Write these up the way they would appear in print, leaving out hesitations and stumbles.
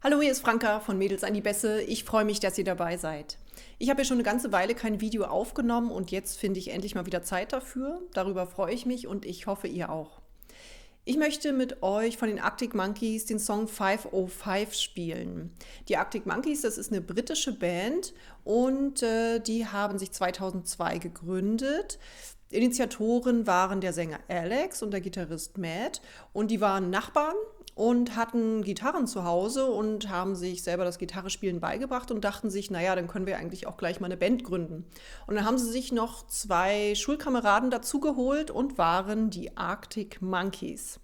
Hallo, hier ist Franka von Mädels an die Bässe. Ich freue mich, dass ihr dabei seid. Ich habe ja schon eine ganze Weile kein Video aufgenommen und jetzt finde ich endlich mal wieder Zeit dafür. Darüber freue ich mich und ich hoffe, ihr auch. Ich möchte mit euch von den Arctic Monkeys den Song 505 spielen. Die Arctic Monkeys, das ist eine britische Band und die haben sich 2002 gegründet. Initiatoren waren der Sänger Alex und der Gitarrist Matt und die waren Nachbarn und hatten Gitarren zu Hause und haben sich selber das Gitarrespielen beigebracht und dachten sich, naja, dann können wir eigentlich auch gleich mal eine Band gründen. Und dann haben sie sich noch zwei Schulkameraden dazugeholt und waren die Arctic Monkeys.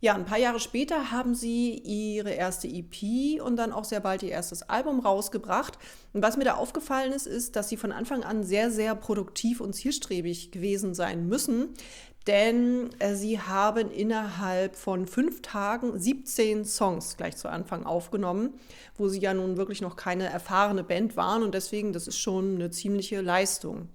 Ja, ein paar Jahre später haben sie ihre erste EP und dann auch sehr bald ihr erstes Album rausgebracht. Und was mir da aufgefallen ist, ist, dass sie von Anfang an sehr, sehr produktiv und zielstrebig gewesen sein müssen. Denn sie haben innerhalb von 5 Tagen 17 Songs gleich zu Anfang aufgenommen, wo sie ja nun wirklich noch keine erfahrene Band waren. Und deswegen, das ist schon eine ziemliche Leistung.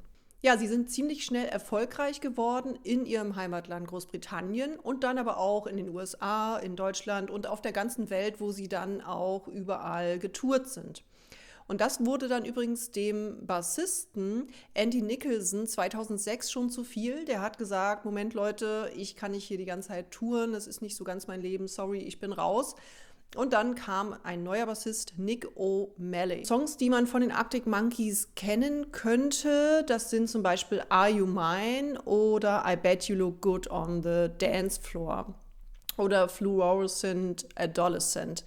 Ja, sie sind ziemlich schnell erfolgreich geworden in ihrem Heimatland Großbritannien und dann aber auch in den USA, in Deutschland und auf der ganzen Welt, wo sie dann auch überall getourt sind. Und das wurde dann übrigens dem Bassisten Andy Nicholson 2006 schon zu viel. Der hat gesagt, Moment Leute, ich kann nicht hier die ganze Zeit touren, das ist nicht so ganz mein Leben, sorry, ich bin raus. Und dann kam ein neuer Bassist, Nick O'Malley. Songs, die man von den Arctic Monkeys kennen könnte, das sind zum Beispiel Are You Mine oder I Bet You Look Good on the Dance Floor oder Fluorescent Adolescent.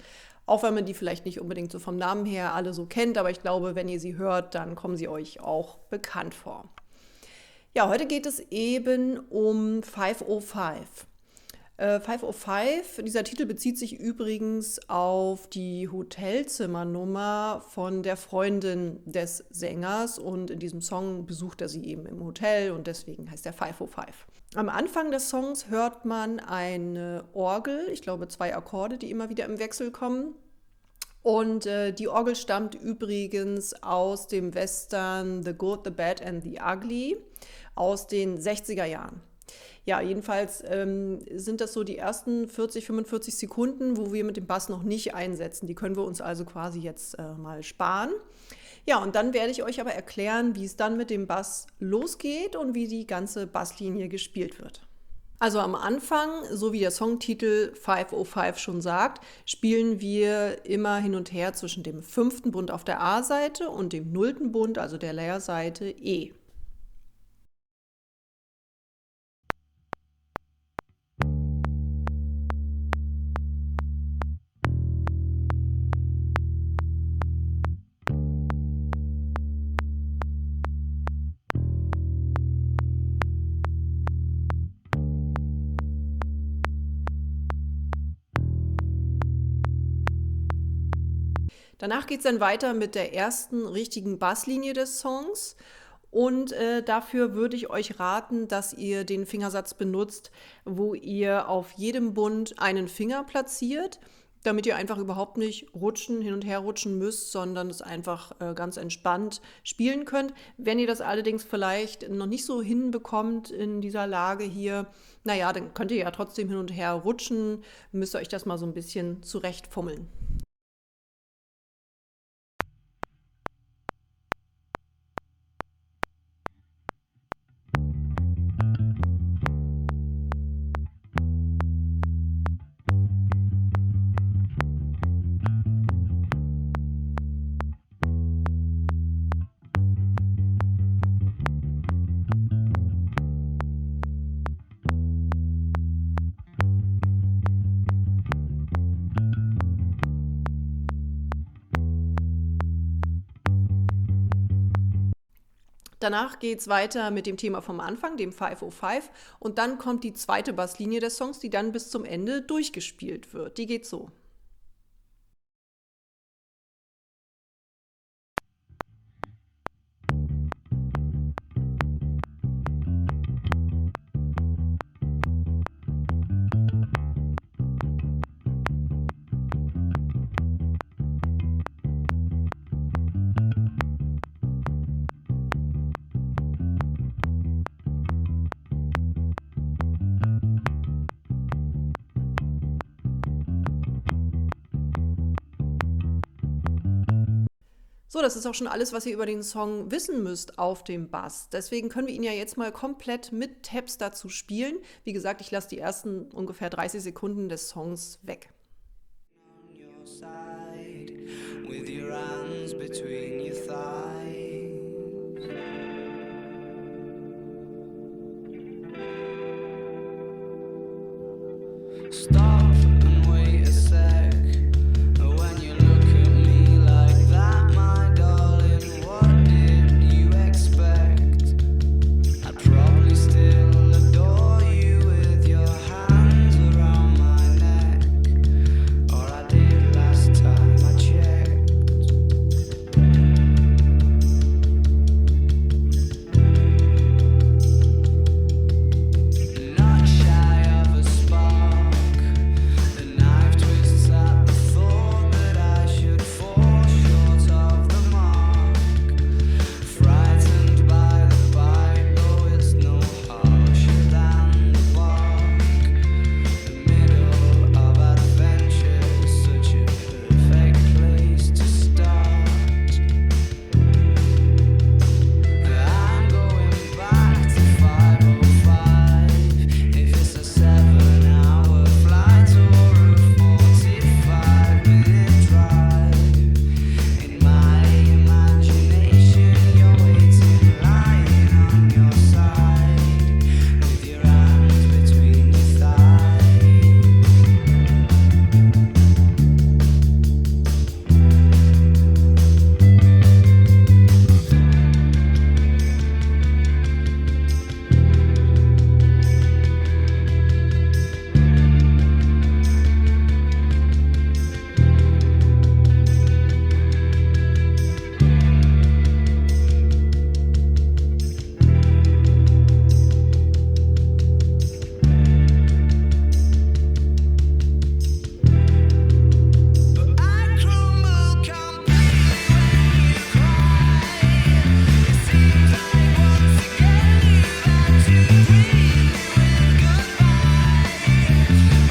Auch wenn man die vielleicht nicht unbedingt so vom Namen her alle so kennt, aber ich glaube, wenn ihr sie hört, dann kommen sie euch auch bekannt vor. Ja, heute geht es eben um 505. 505, dieser Titel bezieht sich übrigens auf die Hotelzimmernummer von der Freundin des Sängers und in diesem Song besucht er sie eben im Hotel und deswegen heißt er 505. Am Anfang des Songs hört man eine Orgel, ich glaube 2 Akkorde, die immer wieder im Wechsel kommen. Und die Orgel stammt übrigens aus dem Western The Good, the Bad and the Ugly aus den 60er Jahren. Ja, jedenfalls sind das so die ersten 40, 45 Sekunden, wo wir mit dem Bass noch nicht einsetzen. Die können wir uns also quasi jetzt mal sparen. Ja, und dann werde ich euch aber erklären, wie es dann mit dem Bass losgeht und wie die ganze Basslinie gespielt wird. Also am Anfang, so wie der Songtitel 505 schon sagt, spielen wir immer hin und her zwischen dem 5. Bund auf der A-Seite und dem 0. Bund, also der Leerseite E. Danach geht es dann weiter mit der ersten richtigen Basslinie des Songs. Und dafür würde ich euch raten, dass ihr den Fingersatz benutzt, wo ihr auf jedem Bund einen Finger platziert, damit ihr einfach überhaupt nicht hin und her rutschen müsst, sondern es einfach ganz entspannt spielen könnt. Wenn ihr das allerdings vielleicht noch nicht so hinbekommt in dieser Lage hier, naja, dann könnt ihr ja trotzdem hin und her rutschen, müsst ihr euch das mal so ein bisschen zurechtfummeln. Danach geht es weiter mit dem Thema vom Anfang, dem 505. Und dann kommt die zweite Basslinie des Songs, die dann bis zum Ende durchgespielt wird. Die geht so. So, das ist auch schon alles, was ihr über den Song wissen müsst auf dem Bass. Deswegen können wir ihn ja jetzt mal komplett mit Tabs dazu spielen. Wie gesagt, ich lasse die ersten ungefähr 30 Sekunden des Songs weg. Stop and wait a sec. When you look at me like that, my darling, what did you expect? I'd probably still adore you with your hands around my neck, or I did last time I checked. Not shy of a spark. The knife twists at the thought that I should fall short of the mark. Frightened by the bite, though it's no harsher than the bark. The middle of adventure is such a perfect place to start. I'm going back to 5:05. If it's a 7-hour flight or a 45-minute drive, in my imagination you're waiting, lying on your side, with your hands between your thighs. But I crumble completely when you cry. It seems like once again you've had to greet me with goodbye.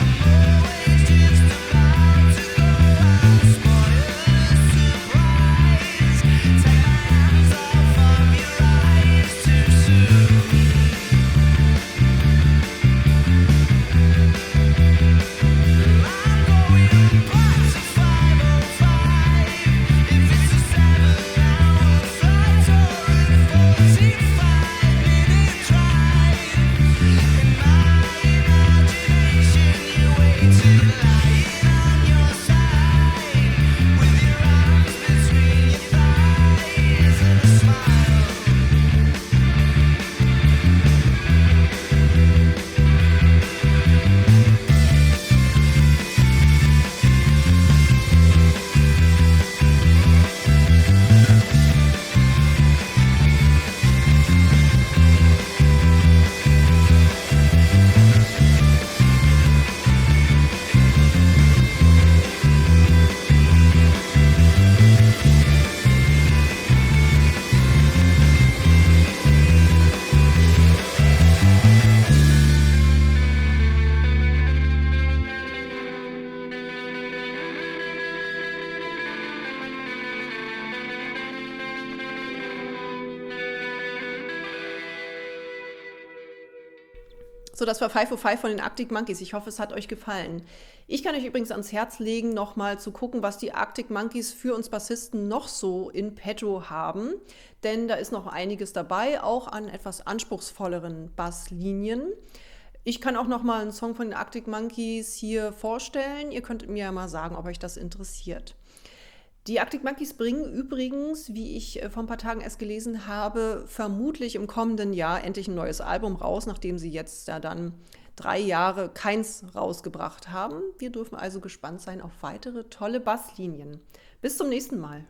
I'm always just about to go and spoil the surprise. Take my hands off of your eyes too soon. I'm going back to 5:05. If it's a 7-hour flight or a 45-minute drive, in my imagination you're waiting, lying on your side, with your arms between your thighs and a smile. So, das war 5:05 von den Arctic Monkeys. Ich hoffe, es hat euch gefallen. Ich kann euch übrigens ans Herz legen, nochmal zu gucken, was die Arctic Monkeys für uns Bassisten noch so in petto haben. Denn da ist noch einiges dabei, auch an etwas anspruchsvolleren Basslinien. Ich kann auch noch mal einen Song von den Arctic Monkeys hier vorstellen. Ihr könnt mir ja mal sagen, ob euch das interessiert. Die Arctic Monkeys bringen übrigens, wie ich vor ein paar Tagen erst gelesen habe, vermutlich im kommenden Jahr endlich ein neues Album raus, nachdem sie jetzt ja dann 3 Jahre keins rausgebracht haben. Wir dürfen also gespannt sein auf weitere tolle Basslinien. Bis zum nächsten Mal.